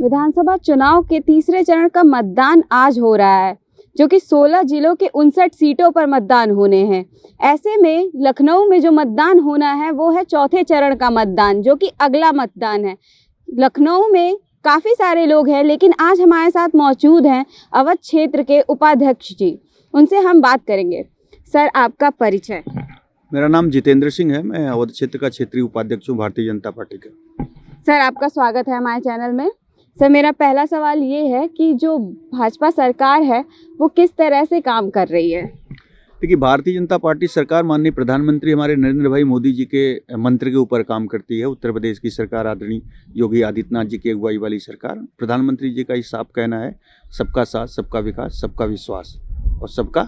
विधानसभा चुनाव के तीसरे चरण का मतदान आज हो रहा है, जो कि 16 जिलों के 59 सीटों पर मतदान होने हैं। ऐसे में लखनऊ में जो मतदान होना है वो है चौथे चरण का मतदान, जो कि अगला मतदान है। लखनऊ में काफ़ी सारे लोग हैं, लेकिन आज हमारे साथ मौजूद हैं अवध क्षेत्र के उपाध्यक्ष जी। उनसे हम बात करेंगे। सर, आपका परिचय। मेरा नाम जितेंद्र सिंह है। मैं अवध क्षेत्र का क्षेत्रीय उपाध्यक्ष हूँ भारतीय जनता पार्टी का। सर, आपका स्वागत है हमारे चैनल में। सर, मेरा पहला सवाल ये है कि जो भाजपा सरकार है वो किस तरह से काम कर रही है? देखिए, भारतीय जनता पार्टी सरकार माननीय प्रधानमंत्री हमारे नरेंद्र भाई मोदी जी के मंत्र के ऊपर काम करती है। उत्तर प्रदेश की सरकार आदरणीय योगी आदित्यनाथ जी की अगुवाई वाली सरकार। प्रधानमंत्री जी का ये साफ कहना है, सबका साथ, सबका विकास, सबका विश्वास और सबका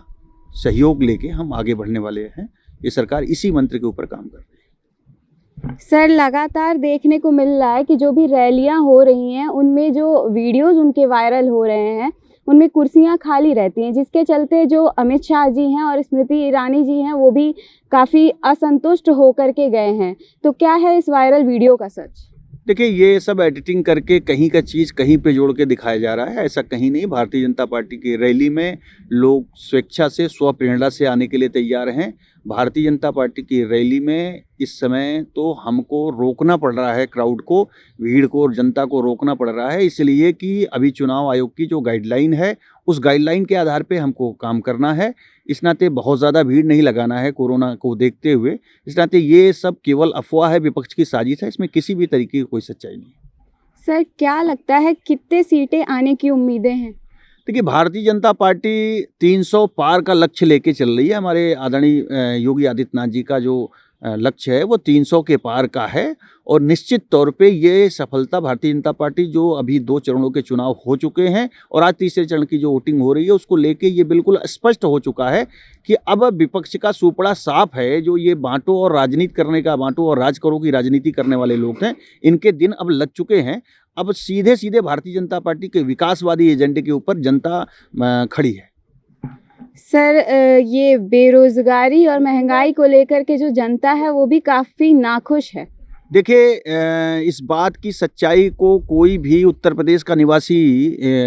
सहयोग लेके हम आगे बढ़ने वाले हैं। ये सरकार इसी मंत्र के ऊपर काम कर रही है। सर, लगातार देखने को मिल रहा है कि जो भी रैलियां हो रही हैं उनमें जो वीडियोस उनके वायरल हो रहे हैं उनमें कुर्सियां खाली रहती हैं, जिसके चलते जो अमित शाह जी हैं और स्मृति ईरानी जी हैं वो भी काफ़ी असंतुष्ट होकर के गए हैं। तो क्या है इस वायरल वीडियो का सच? देखिए, ये सब एडिटिंग करके कहीं का चीज़ कहीं पे जोड़ के दिखाया जा रहा है। ऐसा कहीं नहीं। भारतीय जनता पार्टी की रैली में लोग स्वेच्छा से, स्वप्रेरणा से आने के लिए तैयार हैं। भारतीय जनता पार्टी की रैली में इस समय तो हमको रोकना पड़ रहा है, क्राउड को, भीड़ को और जनता को रोकना पड़ रहा है, इसलिए कि अभी चुनाव आयोग की जो गाइडलाइन है उस गाइडलाइन के आधार पे हमको काम करना है। इस नाते बहुत ज़्यादा भीड़ नहीं लगाना है कोरोना को देखते हुए। इस नाते ये सब केवल अफवाह है, विपक्ष की साजिश है। इसमें किसी भी तरीके की कोई सच्चाई नहीं है। सर, क्या लगता है कितने सीटें आने की उम्मीदें हैं? देखिए, भारतीय जनता पार्टी 300 पार का लक्ष्य लेके चल रही है। हमारे आदरणीय योगी आदित्यनाथ जी का जो लक्ष्य है वो 300 के पार का है और निश्चित तौर पे ये सफलता भारतीय जनता पार्टी, जो अभी 2 चरणों के चुनाव हो चुके हैं और आज तीसरे चरण की जो वोटिंग हो रही है उसको लेके ये बिल्कुल स्पष्ट हो चुका है कि अब विपक्ष का सूपड़ा साफ है। जो ये बांटो और राजनीति करने का, बांटो और राज करो की राजनीति करने वाले लोग हैं, इनके दिन अब लग चुके हैं। अब सीधे सीधे भारतीय जनता पार्टी के विकासवादी एजेंडे के ऊपर जनता खड़ी है। सर, ये बेरोजगारी और महंगाई को लेकर के जो जनता है वो भी काफ़ी नाखुश है। देखिए, इस बात की सच्चाई को कोई भी उत्तर प्रदेश का निवासी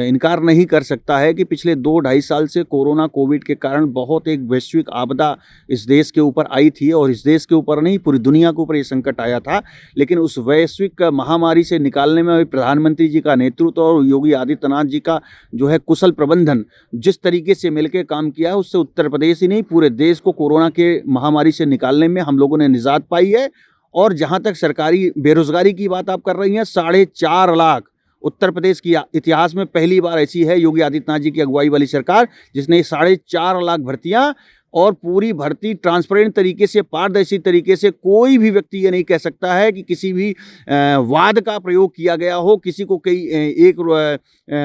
इनकार नहीं कर सकता है कि पिछले 2-2.5 साल से कोरोना कोविड के कारण बहुत एक वैश्विक आपदा इस देश के ऊपर आई थी और इस देश के ऊपर नहीं, पूरी दुनिया के ऊपर ये संकट आया था। लेकिन उस वैश्विक महामारी से निकालने में प्रधानमंत्री जी का नेतृत्व और योगी आदित्यनाथ जी का जो है कुशल प्रबंधन, जिस तरीके से मिलकर काम किया है, उससे उत्तर प्रदेश ही नहीं पूरे देश को कोरोना के महामारी से निकालने में हम लोगों ने निजात पाई है। और जहाँ तक सरकारी बेरोजगारी की बात आप कर रही हैं, 4.5 लाख उत्तर प्रदेश की इतिहास में पहली बार ऐसी है योगी आदित्यनाथ जी की अगुवाई वाली सरकार जिसने 4.5 लाख भर्तियां और पूरी भर्ती ट्रांसपेरेंट तरीके से, पारदर्शी तरीके से। कोई भी व्यक्ति ये नहीं कह सकता है कि किसी भी वाद का प्रयोग किया गया हो, किसी को एक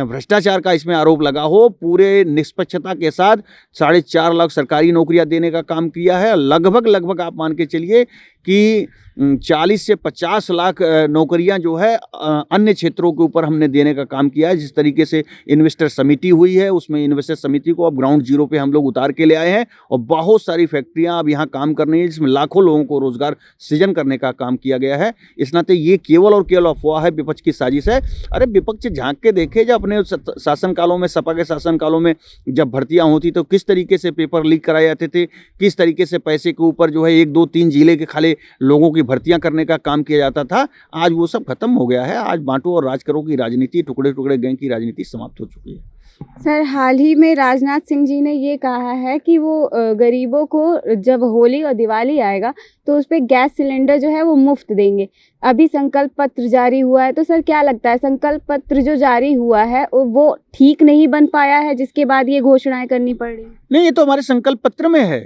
भ्रष्टाचार का इसमें आरोप लगा हो। पूरे निष्पक्षता के साथ 4.5 लाख सरकारी नौकरियां देने का काम किया है। लगभग आप मान के चलिए कि 40 से 50 लाख नौकरियां जो है अन्य क्षेत्रों के ऊपर हमने देने का काम किया है। जिस तरीके से इन्वेस्टर समिति हुई है, उसमें इन्वेस्टर समिति को अब ग्राउंड जीरो पे हम लोग उतार के ले आए हैं और बहुत सारी फैक्ट्रियां अब यहाँ काम कर रही हैं, जिसमें लाखों लोगों को रोजगार सृजन करने का काम किया गया है। इस नाते ये केवल और केवल अफवाह है, विपक्ष की साजिश है। अरे विपक्ष झांक के देखे, जब अपने शासनकालों में, सपा के शासनकालों में जब भर्तियां होती तो किस तरीके से पेपर लीक कराए जाते थे, किस तरीके से पैसे के ऊपर जो है 1-2-3 जिले के खाली लोगों की भर्तियां करने का काम किया जाता था। आज वो सब खत्म हो गया है। आज बांटो और राज करो की राजनीति, टुकड़े टुकड़े गैंग की राजनीति समाप्त हो चुकी है। सर, हाल ही में राजनाथ सिंह जी ने ये कहा है कि वो गरीबों को जब होली और दिवाली आएगा तो उस पर गैस सिलेंडर जो है वो मुफ्त देंगे। अभी संकल्प पत्र जारी हुआ है, तो सर क्या लगता है संकल्प पत्र जो जारी हुआ है वो ठीक नहीं बन पाया है, जिसके बाद ये घोषणाएं करनी पड़ रही? नहीं, ये तो हमारे संकल्प पत्र में है।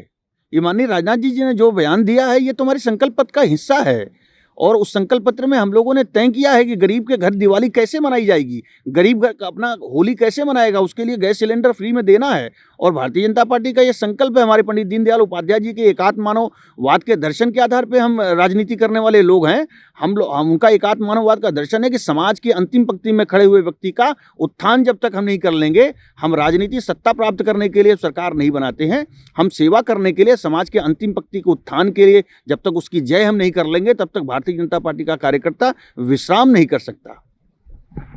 ये माननीय राजनाथ जी ने जो बयान दिया है ये तो हमारे संकल्प पत्र का हिस्सा है और उस संकल्प पत्र में हम लोगों ने तय किया है कि गरीब के घर दिवाली कैसे मनाई जाएगी, गरीब घर अपना होली कैसे मनाएगा, उसके लिए गैस सिलेंडर फ्री में देना है। और भारतीय जनता पार्टी का ये संकल्प है। हमारे पंडित दीनदयाल उपाध्याय जी के एकात्म मानववाद के दर्शन के आधार पर हम राजनीति करने वाले लोग हैं। हम उनका एकात्म मानववाद का दर्शन है कि समाज की अंतिम पंक्ति में खड़े हुए व्यक्ति का उत्थान जब तक हम नहीं कर लेंगे, हम राजनीति सत्ता प्राप्त करने के लिए सरकार नहीं बनाते हैं। हम सेवा करने के लिए, समाज के अंतिम पंक्ति के उत्थान के लिए जब तक उसकी जय हम नहीं कर लेंगे, तब तक भारतीय जनता पार्टी का कार्यकर्ता विश्राम नहीं कर सकता।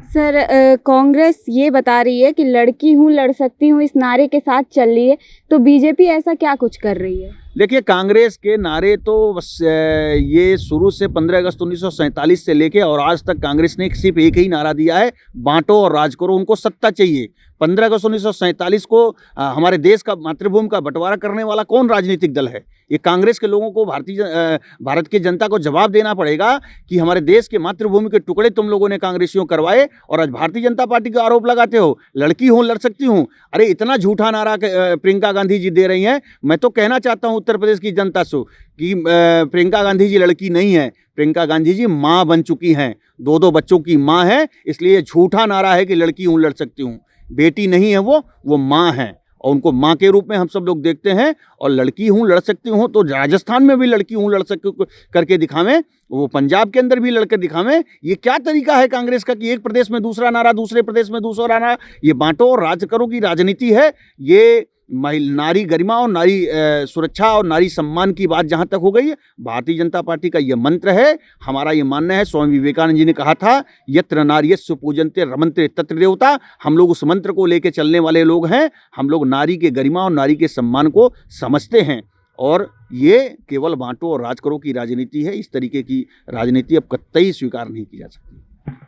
सर कांग्रेस ये बता रही है कि लड़की हूँ लड़ सकती हूँ इस नारे के साथ चल रही है, तो बीजेपी ऐसा क्या कुछ कर रही है? देखिए, कांग्रेस के नारे तो बस ये शुरू से 15 अगस्त 1947 से लेके और आज तक कांग्रेस ने सिर्फ एक ही नारा दिया है, बांटो और राज करो। उनको सत्ता चाहिए। 15 अगस्त 1947 को हमारे देश का मातृभूमि का बंटवारा करने वाला कौन राजनीतिक दल है? ये कांग्रेस के लोगों को भारत की जनता को जवाब देना पड़ेगा कि हमारे देश के मातृभूमि के टुकड़े तुम लोगों ने कांग्रेसियों करवाए और आज भारतीय जनता पार्टी का आरोप लगाते हो लड़की हूँ लड़ सकती हूँ। अरे इतना झूठा नारा प्रियंका गांधी जी दे रही हैं। मैं तो कहना चाहता हूँ उत्तर प्रदेश की जनता से कि प्रियंका गांधी जी लड़की नहीं है, प्रियंका गांधी जी माँ बन चुकी हैं, 2 बच्चों की माँ है। इसलिए झूठा नारा है कि लड़की हूँ लड़ सकती हूँ। बेटी नहीं है, वो माँ है और उनको माँ के रूप में हम सब लोग देखते हैं। और लड़की हूँ लड़ सकती हूँ तो राजस्थान में भी लड़की हूँ लड़ सकती करके दिखावें, वो पंजाब के अंदर भी लड़कर दिखावें। ये क्या तरीका है कांग्रेस का कि एक प्रदेश में दूसरा नारा, दूसरे प्रदेश में दूसरा नारा? ये बांटो और राज करो की राजनीति है। ये नारी गरिमा और नारी सुरक्षा और नारी सम्मान की बात जहाँ तक हो गई है, भारतीय जनता पार्टी का ये मंत्र है। हमारा ये मानना है, स्वामी विवेकानंद जी ने कहा था, यत्र नार्यस्य पूजन्ते रमन्ते तत्र देवता। हम लोग उस मंत्र को लेके चलने वाले लोग हैं। हम लोग नारी के गरिमा और नारी के सम्मान को समझते हैं और ये केवल बांटो और राज करो की राजनीति है। इस तरीके की राजनीति अब कतई स्वीकार नहीं की जा सकती।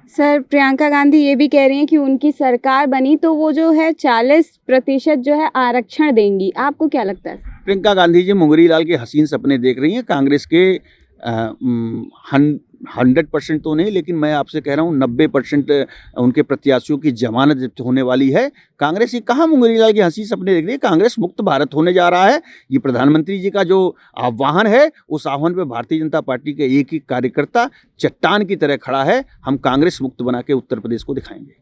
सर प्रियंका गांधी ये भी कह रही हैं कि उनकी सरकार बनी तो वो जो है 40% जो है आरक्षण देंगी। आपको क्या लगता है? प्रियंका गांधी जी मुंगरी लाल के हसीन सपने देख रही हैं। कांग्रेस के 100% तो नहीं, लेकिन मैं आपसे कह रहा हूँ 90% उनके प्रत्याशियों की जमानत जब्त होने वाली है। कांग्रेस ये कहाँ मुंगरी लाल के हंसी सपने देख रही है? कांग्रेस मुक्त भारत होने जा रहा है। ये प्रधानमंत्री जी का जो आह्वान है, उस आह्वान पे भारतीय जनता पार्टी के एक ही कार्यकर्ता चट्टान की तरह खड़ा है। हम कांग्रेस मुक्त बना के उत्तर प्रदेश को दिखाएंगे।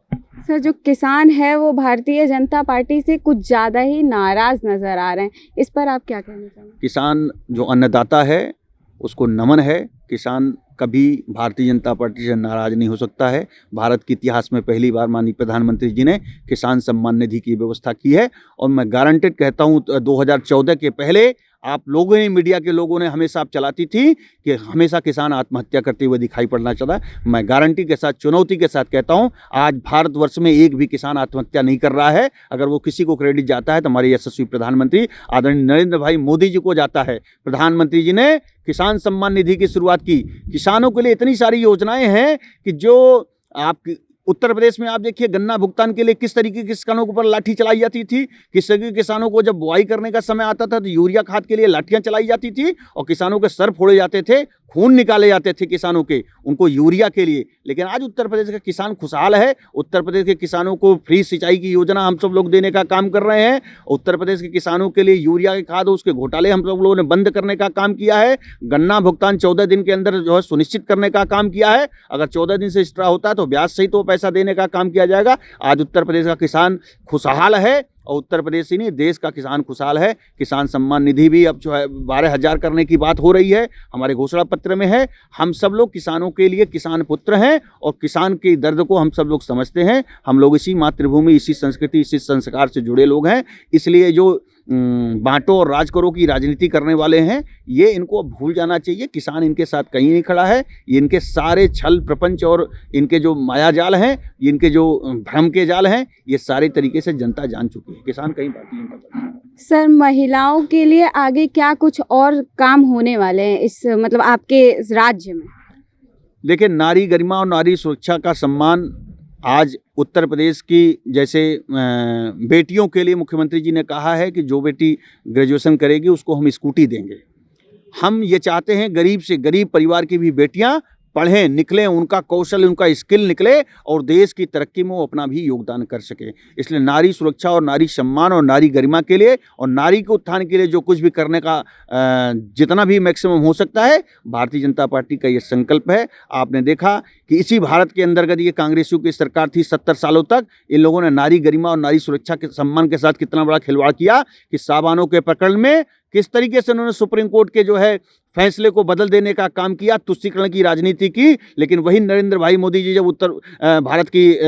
सर जो किसान है वो भारतीय जनता पार्टी से कुछ ज़्यादा ही नाराज़ नज़र आ रहे हैं, इस पर आप क्या कहना चाहेंगे? किसान जो अन्नदाता है उसको नमन है। किसान कभी भारतीय जनता पार्टी से नाराज नहीं हो सकता है। भारत के इतिहास में पहली बार माननीय प्रधानमंत्री जी ने किसान सम्मान निधि की व्यवस्था की है और मैं गारंटेड कहता हूँ 2014 के पहले आप लोगों ने, मीडिया के लोगों ने हमेशा आप चलाती थी कि हमेशा किसान आत्महत्या करते हुए दिखाई पड़ना चाहता। मैं गारंटी के साथ, चुनौती के साथ कहता हूं, आज भारतवर्ष में एक भी किसान आत्महत्या नहीं कर रहा है। अगर वो किसी को क्रेडिट जाता है तो हमारे यशस्वी प्रधानमंत्री आदरणीय नरेंद्र भाई मोदी जी को जाता है। प्रधानमंत्री जी ने किसान सम्मान निधि की शुरुआत की। किसानों के लिए इतनी सारी योजनाएं हैं कि जो आप उत्तर प्रदेश में आप देखिए, गन्ना भुगतान के लिए किस तरीके के किसानों के ऊपर लाठी चलाई जाती थी। किस तरीके किसानों को जब बुआई करने का समय आता था तो यूरिया खाद के लिए लाठियां चलाई जाती थी और किसानों के सर फोड़े जाते थे, खून निकाले जाते थे किसानों के, उनको यूरिया के लिए। लेकिन आज उत्तर प्रदेश का किसान खुशहाल है। उत्तर प्रदेश के किसानों को फ्री सिंचाई की योजना हम सब लोग देने का काम कर रहे हैं। उत्तर प्रदेश के किसानों के लिए यूरिया के खाद, उसके घोटाले हम सब लोगों ने बंद करने का काम किया है। गन्ना भुगतान 14 दिन के अंदर जो है सुनिश्चित करने का काम किया है। अगर 14 दिन से एक्स्ट्रा होता है तो ब्याज सहित तो पैसा देने का काम किया जाएगा। आज उत्तर प्रदेश का किसान खुशहाल है और उत्तर प्रदेश ही नहीं, देश का किसान खुशहाल है। किसान सम्मान निधि भी अब जो है 12,000 करने की बात हो रही है, हमारे घोषणा पत्र में है। हम सब लोग किसानों के लिए किसान पुत्र हैं और किसान के दर्द को हम सब लोग समझते हैं। हम लोग इसी मातृभूमि, इसी संस्कृति, इसी संस्कार से जुड़े लोग हैं। इसलिए जो बांटो और राज करो की राजनीति करने वाले हैं, ये इनको अब भूल जाना चाहिए। किसान इनके साथ कहीं नहीं खड़ा है। ये इनके सारे छल प्रपंच और इनके जो माया जाल हैं, इनके जो भ्रम के जाल हैं, ये सारे तरीके से जनता जान चुकी है। किसान कहीं भारतीय जनता पार्टी। सर महिलाओं के लिए आगे क्या कुछ और काम होने वाले हैं इस मतलब आपके राज्य में? देखिए, नारी गरिमा और नारी सुरक्षा का सम्मान आज उत्तर प्रदेश की, जैसे बेटियों के लिए मुख्यमंत्री जी ने कहा है कि जो बेटी ग्रेजुएशन करेगी उसको हम स्कूटी देंगे। हम ये चाहते हैं गरीब से गरीब परिवार की भी बेटियां पढ़ें, निकलें, उनका कौशल, उनका स्किल निकले और देश की तरक्की में वो अपना भी योगदान कर सके। इसलिए नारी सुरक्षा और नारी सम्मान और नारी गरिमा के लिए और नारी के उत्थान के लिए जो कुछ भी करने का जितना भी मैक्सिमम हो सकता है, भारतीय जनता पार्टी का ये संकल्प है। आपने देखा कि इसी भारत के अंतर्गत ये कांग्रेसियों की सरकार थी 70 सालों तक। इन लोगों ने नारी गरिमा और नारी सुरक्षा के सम्मान के साथ कितना बड़ा खिलवाड़ किया कि साबानों के प्रकरण में किस तरीके से उन्होंने सुप्रीम कोर्ट के जो है फैसले को बदल देने का काम किया, तुष्टीकरण की राजनीति की। लेकिन वही नरेंद्र भाई मोदी जी जब उत्तर भारत की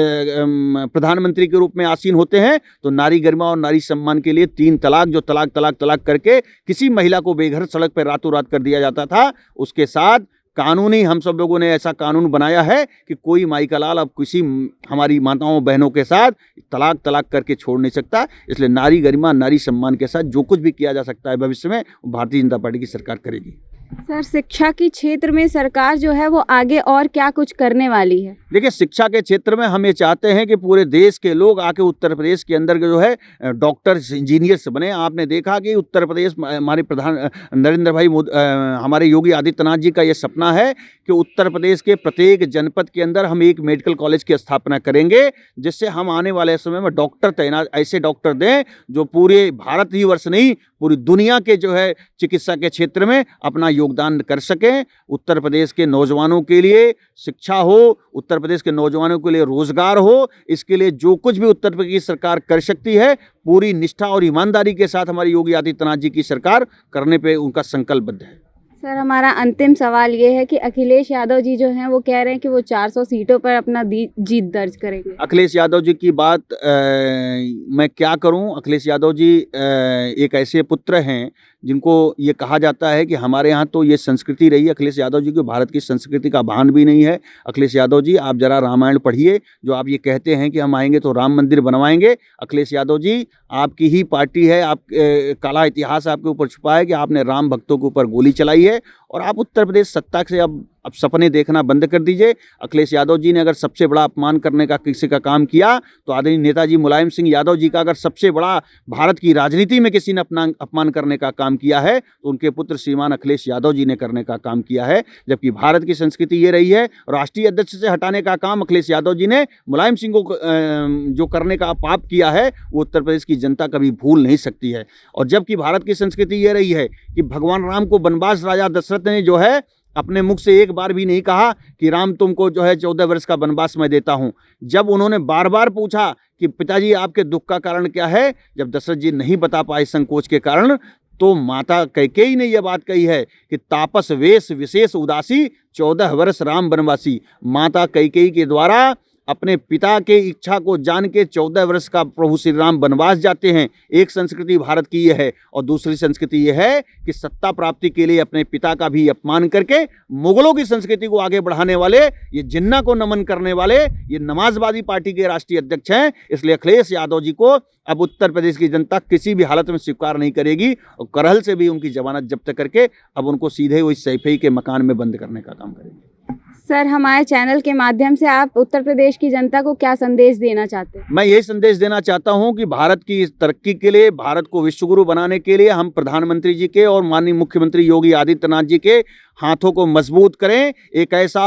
प्रधानमंत्री के रूप में आसीन होते हैं तो नारी गरिमा और नारी सम्मान के लिए 3 तलाक, जो तलाक तलाक तलाक करके किसी महिला को बेघर सड़क पर रातों रात कर दिया जाता था, उसके साथ कानूनी हम सब लोगों ने ऐसा कानून बनाया है कि कोई माई का लाल अब किसी हमारी माताओं बहनों के साथ तलाक करके छोड़ नहीं सकता। इसलिए नारी गरिमा, नारी सम्मान के साथ जो कुछ भी किया जा सकता है भविष्य में, भारतीय जनता पार्टी की सरकार करेगी। सर, शिक्षा के क्षेत्र में सरकार जो है वो आगे और क्या कुछ करने वाली है? देखिए, शिक्षा के क्षेत्र में हम ये चाहते हैं कि पूरे देश के लोग आके उत्तर प्रदेश के अंदर जो है डॉक्टर्स, इंजीनियर्स बने। आपने देखा कि उत्तर प्रदेश, हमारे प्रधान नरेंद्र भाई हमारे योगी आदित्यनाथ जी का ये सपना है कि उत्तर प्रदेश के प्रत्येक जनपद के अंदर हम एक मेडिकल कॉलेज की स्थापना करेंगे, जिससे हम आने वाले समय में डॉक्टर तैनात, ऐसे डॉक्टर दें जो पूरे भारत ही वर्ष नहीं पूरी दुनिया के जो है चिकित्सा के क्षेत्र में अपना योगदान कर सकें। उत्तर प्रदेश के नौजवानों के लिए शिक्षा हो, उत्तर प्रदेश के नौजवानों के लिए रोजगार हो, इसके लिए जो कुछ भी उत्तर प्रदेश की सरकार कर सकती है, पूरी निष्ठा और ईमानदारी के साथ हमारी योगी आदित्यनाथ जी की सरकार करने पे उनका संकल्पबद्ध है। सर, हमारा अंतिम सवाल ये है कि अखिलेश यादव जी जो हैं वो कह रहे हैं कि वो 400 सीटों पर अपना जीत दर्ज करेंगे। अखिलेश यादव जी की बात मैं क्या करूं। अखिलेश यादव जी एक ऐसे पुत्र हैं जिनको ये कहा जाता है कि हमारे यहाँ तो ये संस्कृति रही है। अखिलेश यादव जी को भारत की संस्कृति का भान भी नहीं है। अखिलेश यादव जी, आप जरा रामायण पढ़िए। जो आप ये कहते हैं कि हम आएंगे तो राम मंदिर बनवाएंगे, अखिलेश यादव जी आपकी ही पार्टी है, आप काला इतिहास आपके ऊपर छुपा है कि आपने राम भक्तों के ऊपर गोली चलाई है। और आप उत्तर प्रदेश सत्ता से अब सपने देखना बंद कर दीजिए। अखिलेश यादव जी ने अगर सबसे बड़ा अपमान करने का किसी का काम किया तो आदरणीय नेताजी मुलायम सिंह यादव जी का अगर सबसे बड़ा भारत की राजनीति में किसी ने अपना अपमान करने का काम किया है तो उनके पुत्र श्रीमान अखिलेश यादव जी ने करने का काम किया है। जबकि भारत की संस्कृति ये रही है, राष्ट्रीय अध्यक्ष से हटाने का काम अखिलेश यादव जी ने मुलायम सिंह को जो करने का पाप किया है वो उत्तर प्रदेश की जनता कभी भूल नहीं सकती है। और जबकि भारत की संस्कृति ये रही है कि भगवान राम को वनवास राजा दशरथ ने जो है अपने मुख से एक बार भी नहीं कहा कि राम तुमको जो है 14 वर्ष का वनवास मैं देता हूं। जब उन्होंने बार बार पूछा कि पिताजी आपके दुख का कारण क्या है, जब दशरथ जी नहीं बता पाए संकोच के कारण, तो माता कैकेयी ने यह बात कही है कि तापस वेश विशेष उदासी 14 वर्ष राम वनवासी। माता कैकेयी के द्वारा अपने पिता के इच्छा को जान के 14 वर्ष का प्रभु श्री राम वनवास जाते हैं। एक संस्कृति भारत की यह है और दूसरी संस्कृति यह है कि सत्ता प्राप्ति के लिए अपने पिता का भी अपमान करके मुगलों की संस्कृति को आगे बढ़ाने वाले, ये जिन्ना को नमन करने वाले, ये नमाजवादी पार्टी के राष्ट्रीय अध्यक्ष हैं। इसलिए अखिलेश यादव जी को अब उत्तर प्रदेश की जनता किसी भी हालत में स्वीकार नहीं करेगी और करहल से भी उनकी जमानत जब्त करके अब उनको सीधे वही सैफई के मकान में बंद करने का काम करेगी। सर, हमारे चैनल के माध्यम से आप उत्तर प्रदेश की जनता को क्या संदेश देना चाहते हैं? मैं यही संदेश देना चाहता हूं कि भारत की तरक्की के लिए, भारत को विश्वगुरु बनाने के लिए हम प्रधानमंत्री जी के और माननीय मुख्यमंत्री योगी आदित्यनाथ जी के हाथों को मजबूत करें। एक ऐसा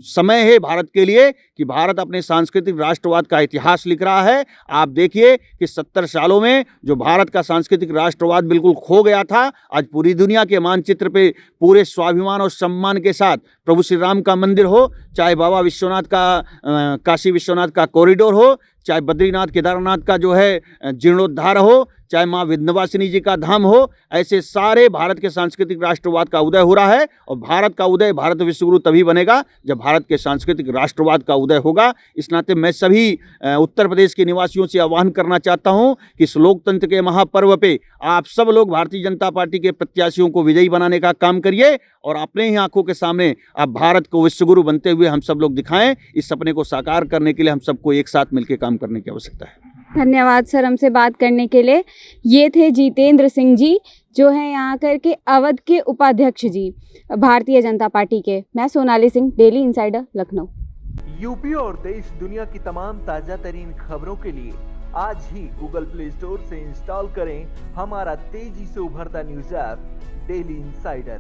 समय है भारत के लिए कि भारत अपने सांस्कृतिक राष्ट्रवाद का इतिहास लिख रहा है। आप देखिए कि 70 सालों में जो भारत का सांस्कृतिक राष्ट्रवाद बिल्कुल खो गया था, आज पूरी दुनिया के मानचित्र पे पूरे स्वाभिमान और सम्मान के साथ प्रभु श्री राम का मंदिर हो, चाहे बाबा विश्वनाथ का काशी विश्वनाथ का कॉरिडोर हो, चाहे बद्रीनाथ केदारनाथ का जो है जीर्णोद्धार हो, चाहे माँ विंध्यवासिनी जी का धाम हो, ऐसे सारे भारत के सांस्कृतिक राष्ट्रवाद का उदय हो रहा है। और भारत का उदय, भारत विश्वगुरु तभी बनेगा जब भारत के सांस्कृतिक राष्ट्रवाद का उदय होगा। इस नाते मैं सभी उत्तर प्रदेश के निवासियों से आह्वान करना चाहता हूं कि इस लोकतंत्र के महापर्व पे आप सब लोग भारतीय जनता पार्टी के प्रत्याशियों को विजयी बनाने का काम करिए और अपने ही आंखों के सामने आप भारत को विश्वगुरु बनते हुए हम सब लोग दिखाएं। इस सपने को साकार करने के लिए हम सबको एक साथ मिलकर काम करने की आवश्यकता है। धन्यवाद सर, हमसे बात करने के लिए। ये थे जितेंद्र सिंह जी, जो है यहाँ कर के अवध के उपाध्यक्ष जी भारतीय जनता पार्टी के। मैं Sonali Singh, daily insider, Lucknow. UP और देश दुनिया की तमाम ताजा तरीन खबरों के लिए आज ही गूगल प्ले स्टोर से इंस्टॉल करें हमारा तेजी से उभरता न्यूज ऐप डेली इंसाइडर।